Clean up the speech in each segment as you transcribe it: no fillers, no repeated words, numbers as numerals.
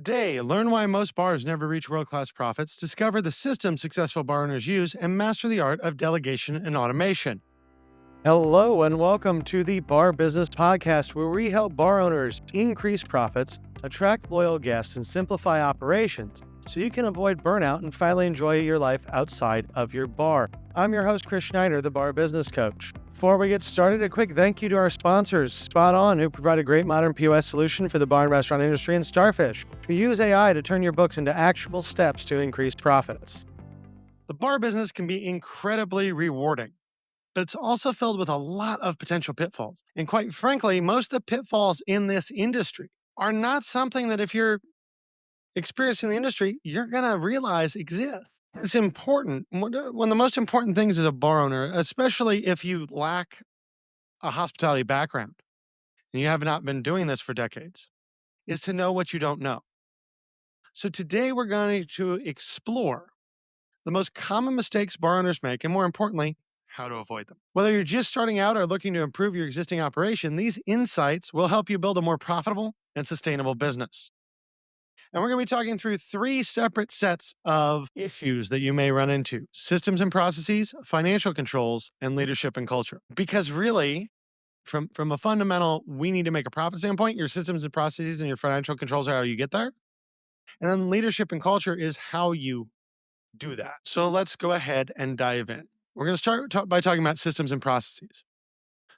Today, learn why most bars never reach world class profits, discover the systems successful bar owners use, and master the art of delegation and automation. Hello, and welcome to the Bar Business Podcast, where we help bar owners increase profits, attract loyal guests, and simplify operations so you can avoid burnout and finally enjoy your life outside of your bar. I'm your host, Chris Schneider, the Bar Business Coach. Before we get started, a quick thank you to our sponsors, Spot On, who provide a great modern POS solution for the bar and restaurant industry, and Starfish, who use AI to turn your books into actionable steps to increase profits. The bar business can be incredibly rewarding, but it's also filled with a lot of potential pitfalls. And quite frankly, most of the pitfalls in this industry are not something that if you're experiencing the industry, you're going to realize exist. It's important. One of the most important things as a bar owner, especially if you lack a hospitality background and you have not been doing this for decades, is to know what you don't know. So today we're going to explore the most common mistakes bar owners make, and more importantly, how to avoid them. Whether you're just starting out or looking to improve your existing operation, these insights will help you build a more profitable and sustainable business. And we're going to be talking through three separate sets of issues that you may run into: systems and processes, financial controls, and leadership and culture. Because really, from a fundamental, we need to make a profit standpoint, your systems and processes and your financial controls are how you get there. And then leadership and culture is how you do that. So let's go ahead and dive in. We're going to start by talking about systems and processes.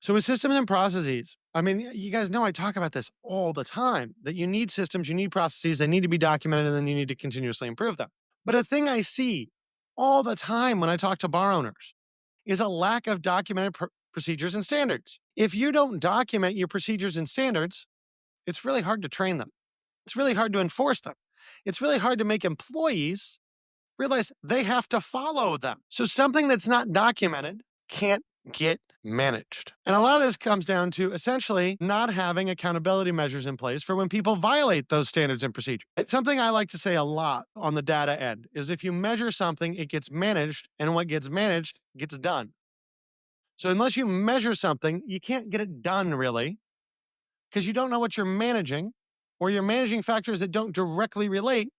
So with systems and processes, I mean, you guys know I talk about this all the time, that you need systems, you need processes, they need to be documented, and then you need to continuously improve them. But a thing I see all the time when I talk to bar owners is a lack of documented procedures and standards. If you don't document your procedures and standards, it's really hard to train them. It's really hard to enforce them. It's really hard to make employees realize they have to follow them. So something that's not documented can't get managed. And a lot of this comes down to essentially not having accountability measures in place for when people violate those standards and procedures. It's something I like to say a lot on the data end is if you measure something, it gets managed, and what gets managed gets done. So unless you measure something, you can't get it done really, because you don't know what you're managing, or you're managing factors that don't directly relate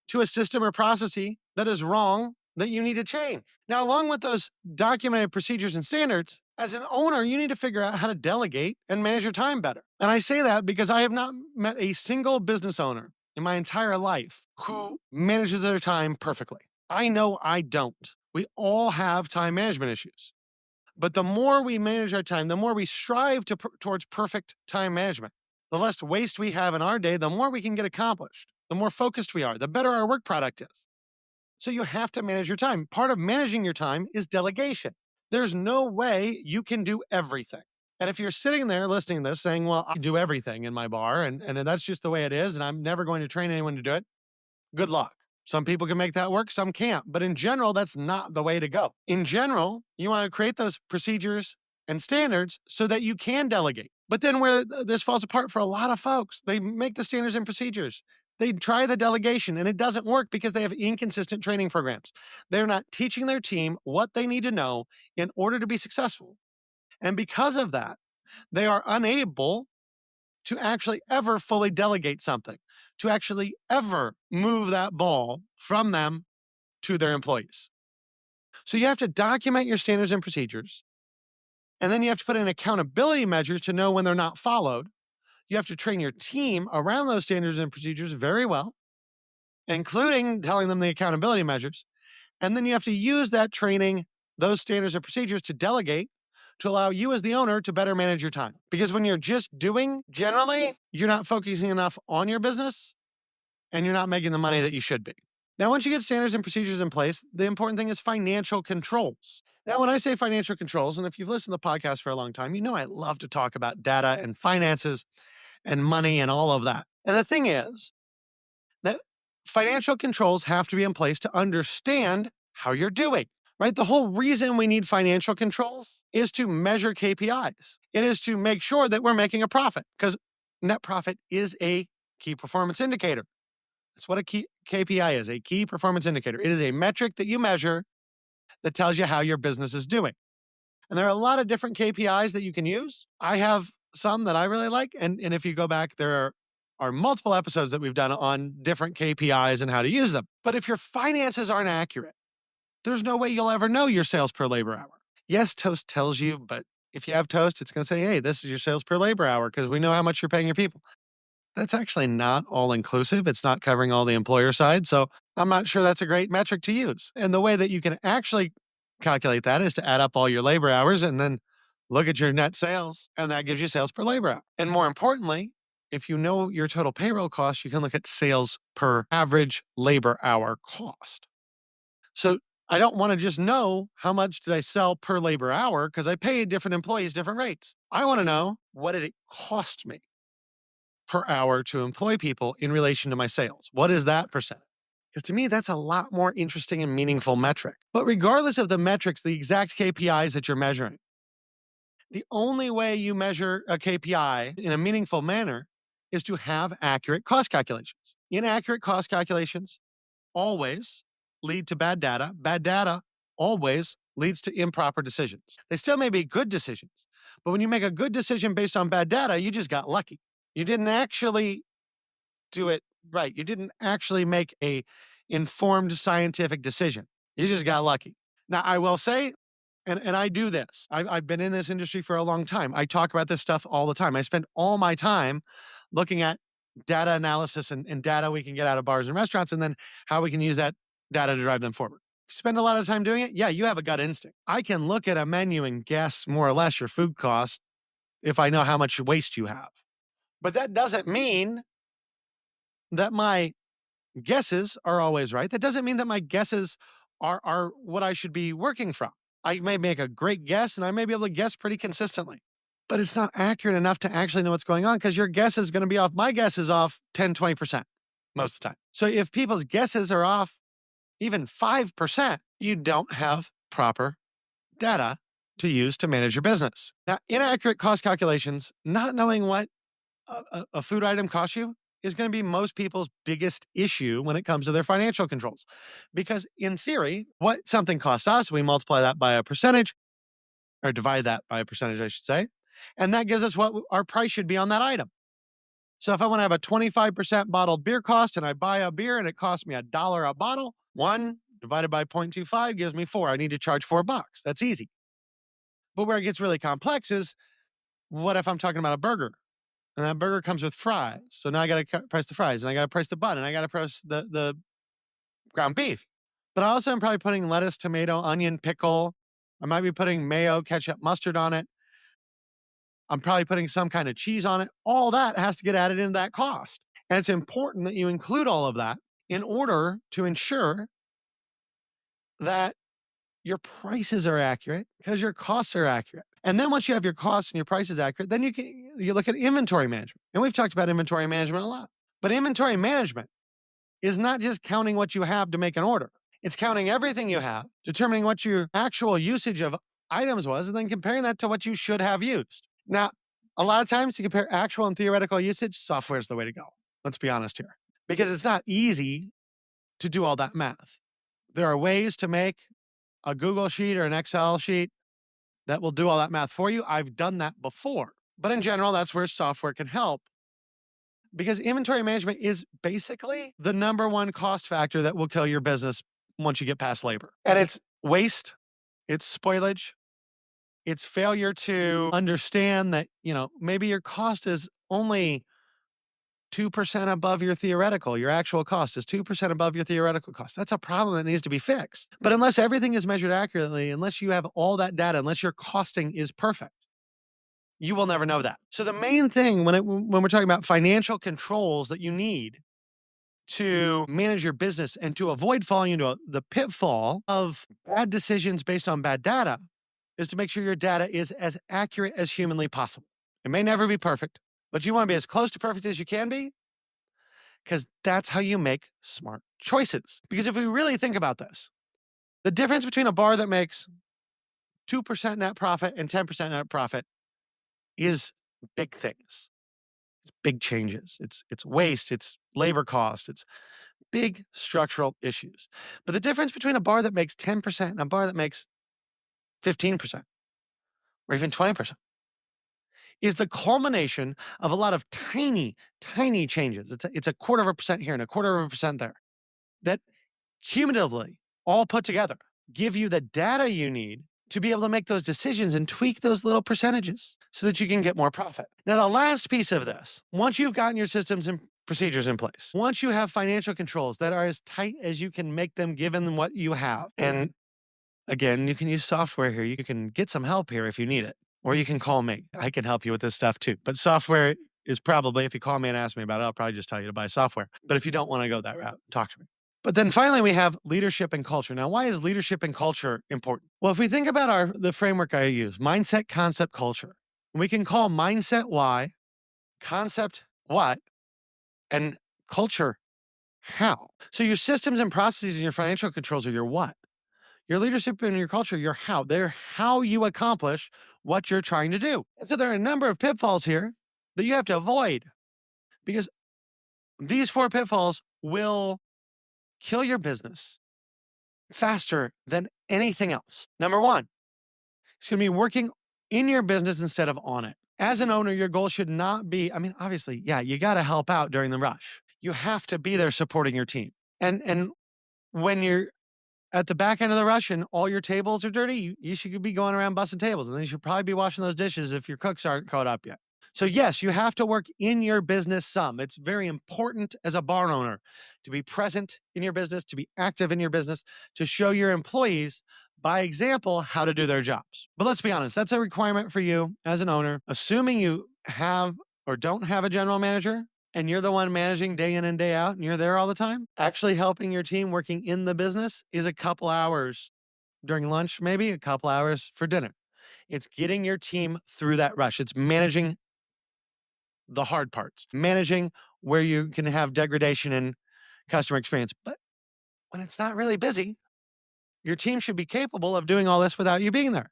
to a system or process that is wrong that you need to change. Now, along with those documented procedures and standards, as an owner, you need to figure out how to delegate and manage your time better. And I say that because I have not met a single business owner in my entire life who manages their time perfectly. I know I don't. We all have time management issues. But the more we manage our time, the more we strive towards perfect time management, the less waste we have in our day, the more we can get accomplished. The more focused we are, the better our work product is. So you have to manage your time. Part of managing your time is delegation. There's no way you can do everything. And if you're sitting there listening to this saying, well, I do everything in my bar and that's just the way it is, and I'm never going to train anyone to do it, good luck. Some people can make that work, some can't. But in general, that's not the way to go. In general, you want to create those procedures and standards so that you can delegate. But then where this falls apart for a lot of folks, they make the standards and procedures. They try the delegation and it doesn't work because they have inconsistent training programs. They're not teaching their team what they need to know in order to be successful. And because of that, they are unable to actually ever fully delegate something, to actually ever move that ball from them to their employees. So you have to document your standards and procedures, and then you have to put in accountability measures to know when they're not followed. You have to train your team around those standards and procedures very well, including telling them the accountability measures. And then you have to use that training, those standards and procedures to delegate to allow you as the owner to better manage your time. Because when you're just doing, generally, you're not focusing enough on your business and you're not making the money that you should be. Now, once you get standards and procedures in place, the important thing is financial controls. Now, when I say financial controls, and if you've listened to the podcast for a long time, you know I love to talk about data and finances and money and all of that. And the thing is that financial controls have to be in place to understand how you're doing, right? The whole reason we need financial controls is to measure KPIs. It is to make sure that we're making a profit, because net profit is a key performance indicator. That's what a key KPI is, a key performance indicator. It is a metric that you measure that tells you how your business is doing. And there are a lot of different KPIs that you can use. I have some that I really like. And if you go back, there are multiple episodes that we've done on different KPIs and how to use them. But if your finances aren't accurate, there's no way you'll ever know your sales per labor hour. Yes, Toast tells you, but if you have Toast, it's going to say, hey, this is your sales per labor hour because we know how much you're paying your people. That's actually not all inclusive. It's not covering all the employer side. So I'm not sure that's a great metric to use. And the way that you can actually calculate that is to add up all your labor hours and then look at your net sales. And that gives you sales per labor hour. And more importantly, if you know your total payroll cost, you can look at sales per average labor hour cost. So I don't want to just know how much did I sell per labor hour because I paid different employees different rates. I want to know what did it cost me per hour to employ people in relation to my sales. What is that percentage? Because to me, that's a lot more interesting and meaningful metric. But regardless of the metrics, the exact KPIs that you're measuring, the only way you measure a KPI in a meaningful manner is to have accurate cost calculations. Inaccurate cost calculations always lead to bad data. Bad data always leads to improper decisions. They still may be good decisions, but when you make a good decision based on bad data, you just got lucky. You didn't actually do it right. You didn't actually make a informed scientific decision. You just got lucky. Now, I will say, and I do this. I've been in this industry for a long time. I talk about this stuff all the time. I spend all my time looking at data analysis and data we can get out of bars and restaurants, and then how we can use that data to drive them forward. If you spend a lot of time doing it, yeah, you have a gut instinct. I can look at a menu and guess more or less your food cost if I know how much waste you have. But that doesn't mean that my guesses are always right. That doesn't mean that my guesses are what I should be working from. I may make a great guess and I may be able to guess pretty consistently, but it's not accurate enough to actually know what's going on because your guess is going to be off. My guess is off 10, 20% most of the time. So if people's guesses are off even 5%, you don't have proper data to use to manage your business. Now, inaccurate cost calculations, not knowing what a food item costs you is going to be most people's biggest issue when it comes to their financial controls. Because in theory, what something costs us, we multiply that by a percentage or divide that by a percentage, I should say. And that gives us what our price should be on that item. So if I want to have a 25% bottled beer cost and I buy a beer and it costs me $1 a bottle, 1 divided by 0.25 gives me 4. I need to charge $4. That's easy. But where it gets really complex is what if I'm talking about a burger? And that burger comes with fries. So now I got to price the fries and I got to price the bun and I got to price the ground beef. But I also am probably putting lettuce, tomato, onion, pickle. I might be putting mayo, ketchup, mustard on it. I'm probably putting some kind of cheese on it. All that has to get added into that cost. And it's important that you include all of that in order to ensure that your prices are accurate because your costs are accurate. And then once you have your costs and your prices accurate, then you look at inventory management. And we've talked about inventory management a lot. But inventory management is not just counting what you have to make an order. It's counting everything you have, determining what your actual usage of items was, and then comparing that to what you should have used. Now, a lot of times to compare actual and theoretical usage, software is the way to go. Let's be honest here. Because it's not easy to do all that math. There are ways to make a Google sheet or an Excel sheet that will do all that math for you. I've done that before. But in general, that's where software can help because inventory management is basically the number one cost factor that will kill your business once you get past labor. And it's waste, it's spoilage, it's failure to understand that, maybe your cost is only 2% above your theoretical. Your actual cost is 2% above your theoretical cost. That's a problem that needs to be fixed. But unless everything is measured accurately, unless you have all that data, unless your costing is perfect, you will never know that. So the main thing when we're talking about financial controls that you need to manage your business and to avoid falling into the pitfall of bad decisions based on bad data is to make sure your data is as accurate as humanly possible. It may never be perfect, but you want to be as close to perfect as you can be because that's how you make smart choices. Because if we really think about this, the difference between a bar that makes 2% net profit and 10% net profit is big things. It's big changes. It's waste, it's labor cost, it's big structural issues. But the difference between a bar that makes 10% and a bar that makes 15% or even 20% is the culmination of a lot of tiny, tiny changes. It's a quarter of a percent here and a quarter of a percent there that cumulatively all put together give you the data you need to be able to make those decisions and tweak those little percentages so that you can get more profit. Now, the last piece of this, once you've gotten your systems and procedures in place, once you have financial controls that are as tight as you can make them given what you have, and again, you can use software here. You can get some help here if you need it, or you can call me. I can help you with this stuff too. But software is probably, if you call me and ask me about it, I'll probably just tell you to buy software. But if you don't want to go that route, talk to me. But then finally, we have leadership and culture. Now, why is leadership and culture important? Well, if we think about the framework I use, mindset, concept, culture, we can call mindset why, concept what, and culture how. So your systems and processes and your financial controls are your what. Your leadership and your culture, your how. They're how you accomplish what you're trying to do. So there are a number of pitfalls here that you have to avoid because these 4 pitfalls will kill your business faster than anything else. Number 1, it's going to be working in your business instead of on it. As an owner, your goal should not be, obviously, yeah, you got to help out during the rush. You have to be there supporting your team. And when you're at the back end of the rush and all your tables are dirty, you should be going around busting tables. And then you should probably be washing those dishes if your cooks aren't caught up yet. So yes, you have to work in your business some. It's very important as a barn owner to be present in your business, to be active in your business, to show your employees by example how to do their jobs. But let's be honest, that's a requirement for you as an owner. Assuming you have or don't have a general manager, and you're the one managing day in and day out, and you're there all the time, actually helping your team working in the business is a couple hours during lunch, maybe a couple hours for dinner. It's getting your team through that rush. It's managing the hard parts, managing where you can have degradation in customer experience. But when it's not really busy, your team should be capable of doing all this without you being there.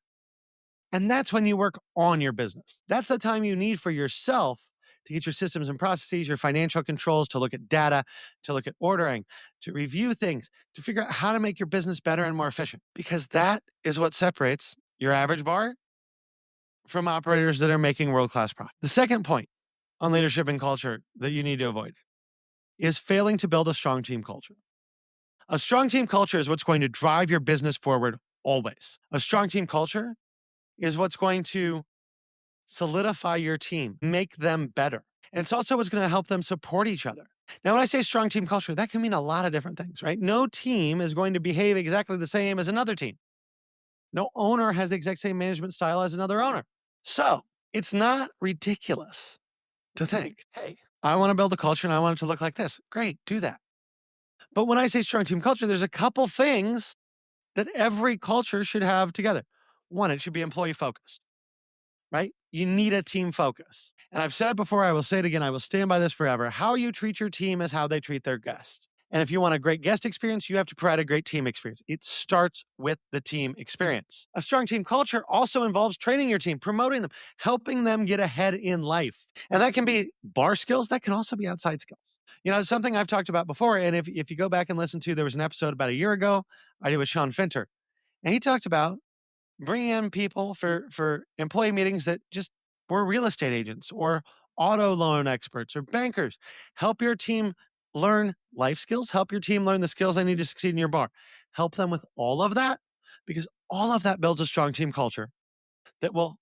And that's when you work on your business. That's the time you need for yourself to get your systems and processes, your financial controls, to look at data, to look at ordering, to review things, to figure out how to make your business better and more efficient. Because that is what separates your average bar from operators that are making world-class profit. The second point on leadership and culture that you need to avoid is failing to build a strong team culture. A strong team culture is what's going to drive your business forward always. A strong team culture is what's going to solidify your team, make them better. And it's also what's going to help them support each other. Now, when I say strong team culture, that can mean a lot of different things, right? No team is going to behave exactly the same as another team. No owner has the exact same management style as another owner. So it's not ridiculous to think, hey, I want to build a culture and I want it to look like this. Great, do that. But when I say strong team culture, there's a couple things that every culture should have together. One, it should be employee focused, right? You need a team focus. And I've said it before, I will say it again, I will stand by this forever. How you treat your team is how they treat their guests. And if you want a great guest experience, you have to provide a great team experience. It starts with the team experience. A strong team culture also involves training your team, promoting them, helping them get ahead in life. And that can be bar skills. That can also be outside skills. You know, something I've talked about before. And if you go back and listen to, there was an episode about a year ago I did with Sean Finter. And he talked about bringing in people for employee meetings that just were real estate agents or auto loan experts or bankers. Help your team learn life skills. Help your team learn the skills they need to succeed in your bar. Help them with all of that, because all of that builds a strong team culture that will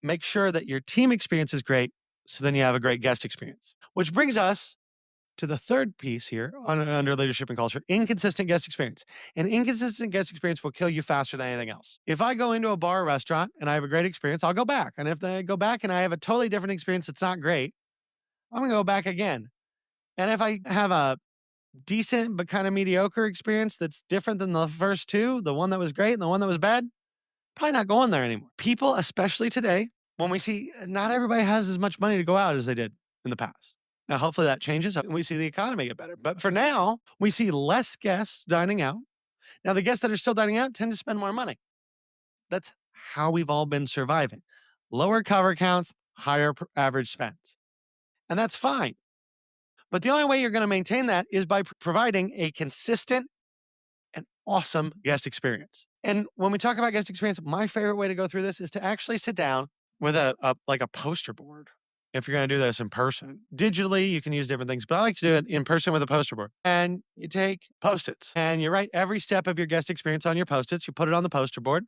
make sure that your team experience is great. So then you have a great guest experience, which brings us to the third piece here under leadership and culture: inconsistent guest experience. An inconsistent guest experience will kill you faster than anything else. If I go into a bar or restaurant and I have a great experience, I'll go back. And if I go back and I have a totally different experience that's not great, I'm going to go back again. And if I have a decent but kind of mediocre experience that's different than the first two, the one that was great and the one that was bad, probably not going there anymore. People, especially today, when we see not everybody has as much money to go out as they did in the past. Now, hopefully that changes and we see the economy get better. But for now, we see less guests dining out. Now, the guests that are still dining out tend to spend more money. That's how we've all been surviving. Lower cover counts, higher average spends. And that's fine. But the only way you're going to maintain that is by providing a consistent and awesome guest experience. And when we talk about guest experience, my favorite way to go through this is to actually sit down with like a poster board. If you're going to do this in person, digitally, you can use different things, but I like to do it in person with a poster board. And you take Post-its and you write every step of your guest experience on your Post-its. You put it on the poster board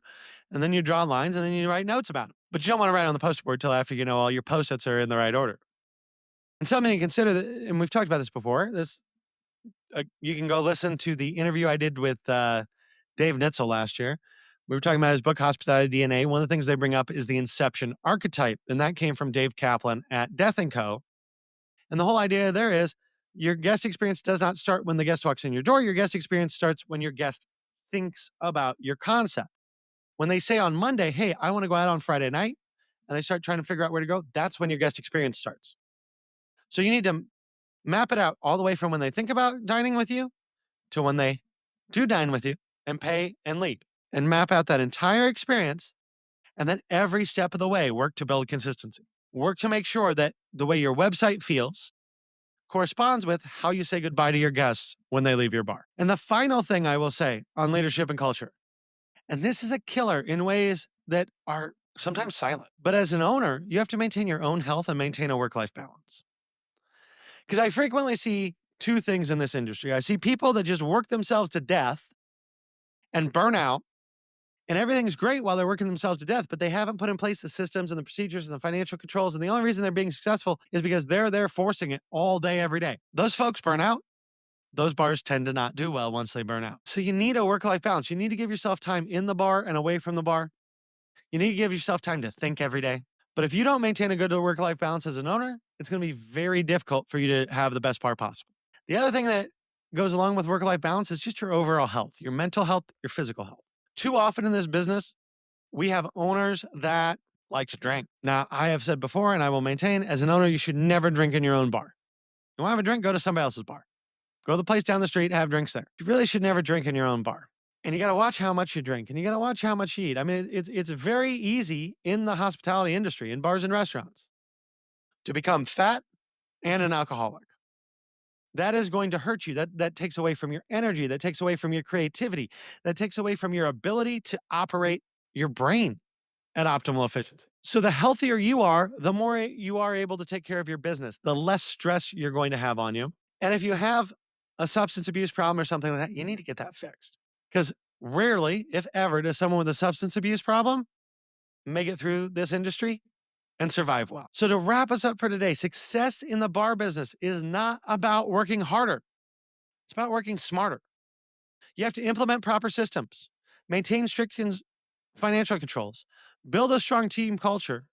and then you draw lines and then you write notes about it. But you don't want to write on the poster board till after you know all your Post-its are in the right order. And something to consider, and we've talked about this before, you can go listen to the interview I did with Dave Nitzel last year. We were talking about his book, Hospitality DNA. One of the things they bring up is the inception archetype, and that came from Dave Kaplan at Death & Co. And the whole idea there is your guest experience does not start when the guest walks in your door. Your guest experience starts when your guest thinks about your concept. When they say on Monday, hey, I want to go out on Friday night, and they start trying to figure out where to go, that's when your guest experience starts. So you need to map it out all the way from when they think about dining with you to when they do dine with you and pay and leave, and map out that entire experience. And then every step of the way, work to build consistency. Work to make sure that the way your website feels corresponds with how you say goodbye to your guests when they leave your bar. And the final thing I will say on leadership and culture, and this is a killer in ways that are sometimes silent, but as an owner, you have to maintain your own health and maintain a work-life balance. Because I frequently see two things in this industry. I see people that just work themselves to death and burn out, and everything's great while they're working themselves to death, but they haven't put in place the systems and the procedures and the financial controls. And the only reason they're being successful is because they're there forcing it all day, every day. Those folks burn out. Those bars tend to not do well once they burn out. So you need a work-life balance. You need to give yourself time in the bar and away from the bar. You need to give yourself time to think every day. But if you don't maintain a good work-life balance as an owner, it's going to be very difficult for you to have the best bar possible. The other thing that goes along with work-life balance is just your overall health, your mental health, your physical health. Too often in this business, we have owners that like to drink. Now, I have said before, and I will maintain, as an owner, you should never drink in your own bar. You want to have a drink, go to somebody else's bar. Go to the place down the street, have drinks there. You really should never drink in your own bar. And you got to watch how much you drink, and you got to watch how much you eat. I mean, it's very easy in the hospitality industry, in bars and restaurants, to become fat and an alcoholic. That is going to hurt you. That takes away from your energy. That takes away from your creativity. That takes away from your ability to operate your brain at optimal efficiency. So the healthier you are, the more you are able to take care of your business, the less stress you're going to have on you. And if you have a substance abuse problem or something like that, you need to get that fixed. Because rarely, if ever, does someone with a substance abuse problem make it through this industry and survive well. So to wrap us up for today, success in the bar business is not about working harder. It's about working smarter. You have to implement proper systems, maintain strict financial controls, build a strong team culture,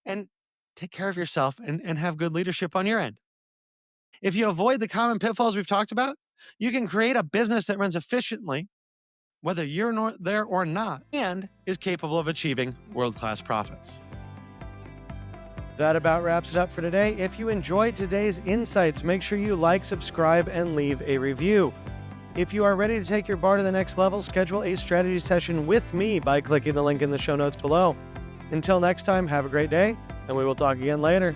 and take care of yourself and have good leadership on your end. If you avoid the common pitfalls we've talked about, you can create a business that runs efficiently, whether you're there or not, and is capable of achieving world-class profits. That about wraps it up for today. If you enjoyed today's insights, make sure you like, subscribe, and leave a review. If you are ready to take your bar to the next level, schedule a strategy session with me by clicking the link in the show notes below. Until next time, have a great day, and we will talk again later.